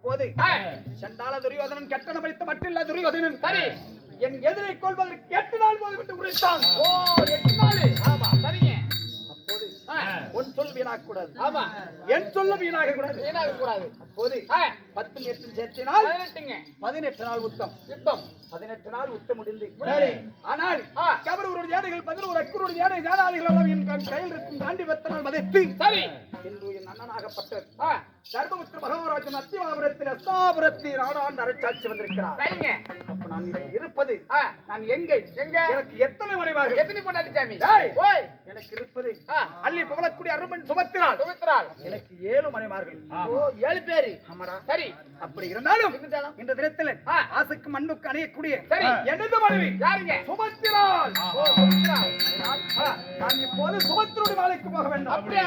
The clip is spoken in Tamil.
அப்போது சண்டாள துரியோதனன் கெட்டன படித்த மட்டில்ல துரியோதனன் சரி என் எதிரை கொள்வதற்கு 8 நாள் போது விட்டு குறித்தான். ஓ 8 நாள். ஆமா சரிங்க. அப்போது உன் சொல் வீணாக கூடாது. ஆமா என் சொல்ல வீணாக கூடாது. வீணாக கூடாது. அப்போது 10 8 சேர்த்தினால் 18 நாள் யுத்தம். 18 நாள் யுத்தம் முடிந்து. சரி ஆனால் கபரூருடைய யானைகள் 11 அக்குருடைய யானை ஜானாதிகள் எல்லாம் என் கையில் இருக்கும் காண்டி வத்தனால் மதைத்து சரி என்று என் அண்ணனாகப்பட்ட தர்மபுத்திர மகாராஜன் அத்திவாபுரத்தில் அஸ்தாபுரத்தில் நாடாண்டு அரசாட்சி வந்திருக்கிறார். சரிங்க. அப்ப நான் இருப்பது நான் எங்க எனக்கு எத்தனை மனைவார்கள் எத்தனை பொண்டாட்டி சாமி? ஓய் எனக்கு இருப்பது அள்ளி புகழக்கூடிய அருமன் சுமத்திராள் எனக்கு 7 மனைவார்கள். ஓ 7 பேர். ஆமாடா. சரி அப்படி இருந்தாலும் இந்த தினத்தில் ஆசைக்கு மண்ணுக்கு அணையக்கூடிய சரி எனது மனைவி யாருங்க? சுமத்திராள். ஓ சுமத்திராள். நான் இப்போது சுமத்திரோடு வேலைக்கு போக வேண்டும். அப்படியே